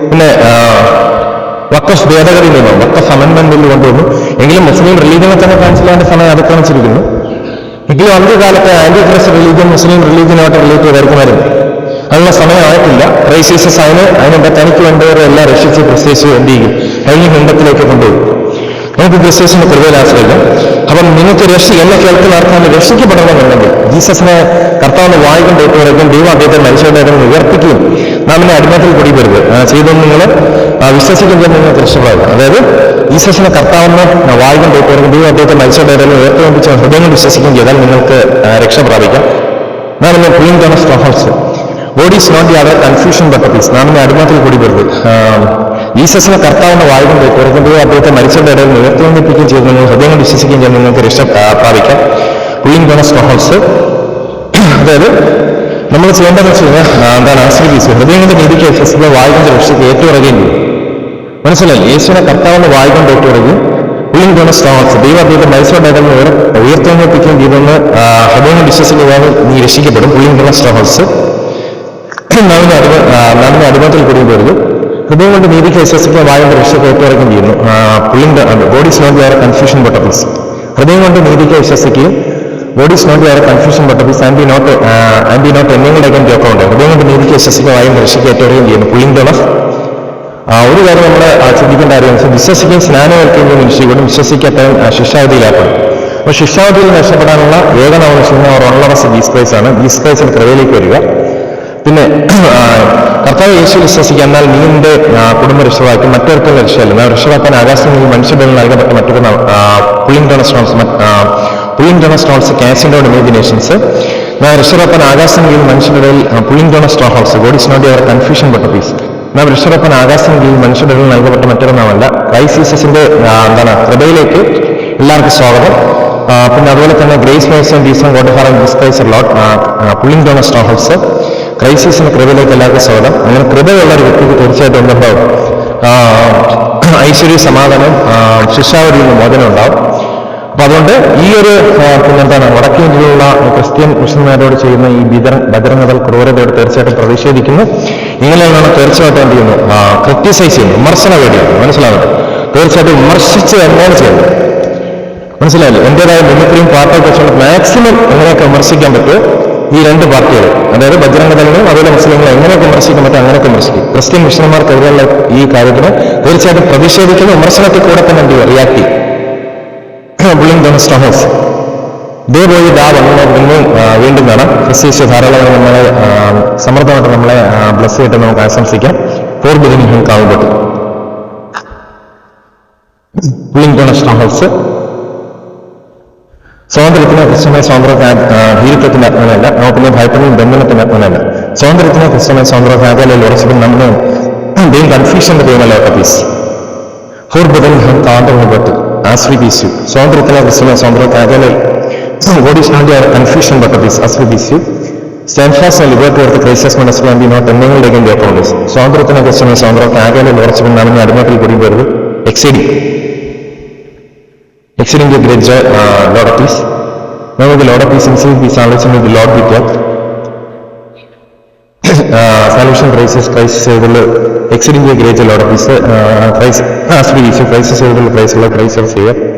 പിന്നെ വഖഫ് ഭേദഗതി നിയമം, വഖഫ് അമെൻമെന്റ് ബില്ല് കൊണ്ടുവന്നു. എങ്കിലും മുസ്ലിം റിലീജിയനെ തന്നെ ക്യാൻസൽ ചെയ്യേണ്ട സമയം അതിക്രമിച്ചിരിക്കുന്നു. എങ്കിലും അന്ത്യകാലത്തെ ആന്റി ക്രിസ്റ്റ് റിലീജിയൻ മുസ്ലിം റിലീജിയനായിട്ട് റിലേറ്റ് ചെയ്തായിരിക്കുമായിരുന്നു. അതിനുള്ള സമയമായിട്ടില്ല. ക്രൈസിസസ് അതിനെന്താ തനിക്ക് വേണ്ടവരെ എല്ലാം രക്ഷിച്ച് ക്രിസ്ത്യസ് എന്ത് ചെയ്യും, കഴിഞ്ഞ ഹിന്ദത്തിലേക്ക് കൊണ്ടുപോകും. നമുക്ക് ക്രിസ്ത്യസിന്റെ കൃപയിൽ ആശ്രയിക്കാം. അപ്പം നിങ്ങൾക്ക് എന്നെ കേൾക്കുന്ന ആർക്കാണ് രക്ഷിക്കപ്പെടണമെന്നുണ്ടെങ്കിൽ ജീസസിനെ കർത്താവിന്റെ വായിക്കും കേട്ടുവരയ്ക്കും ദൈവം അദ്ദേഹത്തെ മനുഷ്യരുടെ ഇടം ഉയർപ്പിക്കുകയും നാം എന്നെ അടിമത്തിൽ കൂടിവരുത് ചെയ്തെന്ന് നിങ്ങൾ വിശ്വസിക്കുമ്പോൾ നിങ്ങൾക്ക് രക്ഷപ്പെടുക. അതായത് ജീസസിനെ കർത്താവിന് വായിക്കും കേട്ടുവരയ്ക്കും ദൈവം അദ്ദേഹത്തെ മനുഷ്യരുടെ ഇടയിൽ ഉയർത്തിപ്പിച്ച ഹൃദയം വിശ്വസിക്കുകയും ചെയ്താൽ നിങ്ങൾക്ക് രക്ഷ പ്രാപിക്കാം. നാം എന്നെ clean down strongholds God is not the author confusion but peace. നാം എന്നെ അടിമത്തിൽ കൂടിവരുത് ജീസസിനെ കർത്താവിന്റെ വായുകൊണ്ട് കേൾക്കുമ്പോൾ അദ്ദേഹത്തെ മരിച്ചവരുടെ ഇടയിൽ ഉയർത്തിപ്പിക്കുകയും ചെയ്ത് നിങ്ങൾ ഹൃദയം വിശ്വസിക്കുകയും ചെയ്ത് നിങ്ങൾക്ക് രക്ഷ പ്രാപിക്കാം. പുള്ളിങ് ടോൺ സ്ട്രോഹോൾസ്, അതായത് നമ്മൾ ചെയ്യേണ്ടതെന്ന് വെച്ച് കഴിഞ്ഞാൽ എന്താണ്, ആശ്രയിച്ച് ഹൃദയം കൊണ്ട് നീതിക്ക് വിശ്വസിക്കുക, വായുകൊണ്ട് രക്ഷയ്ക്ക് ഏറ്റുപറയുകയും ചെയ്യും. മനസ്സിലായി? യേശുവിനെ കർത്താവിന്റെ വായുകൊണ്ട് ഏറ്റുപറയുകയും പുള്ളിങ് ടോൺ സ്ട്രോഹോൾസ് ദൈവം അദ്ദേഹത്തെ മരിച്ചവരുടെ ഇടയിൽ ഉയർത്തിപ്പിക്കുകയും ചെയ്തെന്ന് ഹൃദയം വിശ്വസിക്കുകയാണ് നീ രക്ഷിക്കപ്പെടും. പുള്ളിങ് ടോൺ സ്ട്രോഹോൾസ് നാമിനെ അടിമത്തിൽ കൂടിയും ഹൃദയം കൊണ്ട് നീതിക്ക് വിശ്വസിക്കുക, വായുകൊണ്ട് രക്ഷയ്ക്ക് ഏറ്റുപറയുകയും ചെയ്യുന്നു. God is not the author confusion but peace. ഹൃദയം കൊണ്ട് നീതിക്ക് വിശ്വസിക്കുകയും God is not the author confusion but peace and be not എന്നിങ്ങനെയൊക്കെ ഒക്കെ ഉണ്ട്. ഹൃദയം കൊണ്ട് നീതിക്ക് വിശ്വസിക്കുക, വായുകൊണ്ട് രക്ഷയ്ക്ക് ഏറ്റുപറയുകയും ചെയ്യുന്നു. പുള്ളിങ് ടോൺ ഓഫ് ഒരു കാര്യം നമ്മൾ ചിന്തിക്കേണ്ട കാര്യം വിശ്വസിക്കുകയും സ്നാനമേൽക്കുകയും മനുഷ്യരും വിശ്വസിക്കട്ടെ ശിക്ഷാവധിയിലാക്കണം. അപ്പോൾ ശിക്ഷാവധിയിൽ രക്ഷപ്പെടാനുള്ള ഏക ഓൺലവസ് ജീസസ് ക്രൈസ്റ്റ് ആണ്. ജീസസ് ക്രൈസ്റ്റിന്റെ കൃപയിലേക്ക് വരിക. പിന്നെ കർത്താവ് യേശു വിശ്വസിക്കുക, എന്നാൽ നീ നിന്റെ കുടുംബ രക്ഷവാക്കും മറ്റൊരുത്തരുടെ രക്ഷയല്ല. നാം രക്ഷവാക്കാൻ ആകാശത്തിൽ മനുഷ്യരിൽ നൽകപ്പെട്ട മറ്റൊരു പുള്ളിങ് ടോൺ സ്റ്റോൺസ് കാസിൻ്റെ ഇമാജിനേഷൻസ്. നാം രക്ഷവാക്കാൻ ആകാശത്തിൽ മനുഷ്യരുടെ pulling down strongholds God is not your confusion but peace. നാം രക്ഷവാക്കാൻ ആകാശത്തിൽ മനുഷ്യരുടെ നൽകപ്പെട്ട മറ്റൊരു നാമല്ല. ക്രൈസ്റ്റ് ജീസസിന്റെ കൃപയിലേക്ക് എല്ലാവർക്കും സ്വാഗതം. പിന്നെ അതുപോലെ തന്നെ grace mercy and peace God for Jesus Christ Lord pulling down strongholds ക്രൈസിസിന്റെ കൃപയിലേക്ക് എല്ലാവർക്കും സ്വാഗതം. അങ്ങനെ കൃപയുള്ള ഒരു വ്യക്തിക്ക് തീർച്ചയായിട്ടും എന്തുണ്ടാവും, ഐശ്വര്യ സമാധാനം, ശിക്ഷാവധിയിൽ നിന്ന് മോചനം ഉണ്ടാവും. അപ്പൊ അതുകൊണ്ട് ഈ ഒരു പിന്നെന്താണ് വടക്കേന്ത്യയിലുള്ള ക്രിസ്ത്യൻ മിഷന്മാരോട് ചെയ്യുന്ന ഈ ബജറംഗദൾ ക്രൂരതയോട് തീർച്ചയായിട്ടും പ്രതിഷേധിക്കുന്നു. ഇങ്ങനെയാണ് തീർച്ചയായിട്ടും എന്ത് ചെയ്യുന്നു, ക്രിറ്റിസൈസ് ചെയ്യുന്നു, വിമർശന വേണ്ടിയാണ്. മനസ്സിലാവുന്നത്? തീർച്ചയായിട്ടും വിമർശിച്ച് തന്നെയാണ് ചെയ്യുന്നത്. മനസ്സിലായില്ലേ? എന്റേതായ മിമിക്രിയും പാർട്ടിയെ കുറിച്ചുള്ള മാക്സിമം എങ്ങനെയൊക്കെ വിമർശിക്കാൻ പറ്റുമോ ഈ രണ്ട് പാർട്ടികൾ, അതായത് ബജറംഗദളിനും അതുപോലെ മുസ്ലിങ്ങളെ എങ്ങനെയൊക്കെ വിമർശിക്കാൻ പറ്റും അങ്ങനെയൊക്കെ വിമർശിക്കും. ക്രിസ്ത്യൻ മിഷണന്മാർക്കെതിരെയുള്ള ഈ കാര്യത്തിന് തീർച്ചയായിട്ടും പ്രതിഷേധിക്കുന്ന വിമർശനത്തിൽ കൂടെ തന്നെ എന്ത് റിയാക്ട് ചെയ്യും. പുള്ളിങ് ടോൺ സ്ട്രോഹോൾസ് ഇതേപോലെ വീണ്ടും കാണാം. ക്രിസ്ത്യസ് ധാരാളം നമ്മളെ സമൃദ്ധമായിട്ട് നമ്മളെ ബ്ലസ് ചെയ്തിട്ട് നമുക്ക് ആശംസിക്കാം. For beginning him called but pulling down strongholds സ്വാതന്ത്ര്യത്തിന് ക്രിസ്ത്യമായ ഭീരുത്വത്തിന്റെ ആത്മനല്ല, പിന്നെ ഭയപ്പെടുന്ന ബന്ധനത്തിന്റെ ആത്മനല്ല. സ്വാതന്ത്ര്യത്തിന് ക്രിസ്ത്യമായ സ്വാതന്ത്ര്യത്തിൽ ഉറച്ചിട്ടും നമ്മൾ ദൈവം കൺഫ്യൂഷന്റെ ദൈവമല്ല peace. For beginning him called but as we peace you. സ്വാതന്ത്ര്യത്തിന് ക്രിസ്ത്യമായ സ്വാതന്ത്ര്യത്തിൽ God is not your confusion but peace as we peace you. Stand fast and liberty of the crisis ministry and be not entangled again their promise. സ്വാതന്ത്ര്യത്തിനെ കുറിച്ചുള്ള സ്വാതന്ത്ര്യം കാകയിൽ ഉറച്ചുകൊണ്ട് നാം അടിമത്തിൽ കുടിപ്പേരുത് exceeding the great joy, Lord of peace. Now the Lord of peace himself be salvation with the Lord with God. Salvation crisis exceeding the great Lord of peace. Christ has to be Christ is able to Christ Savior.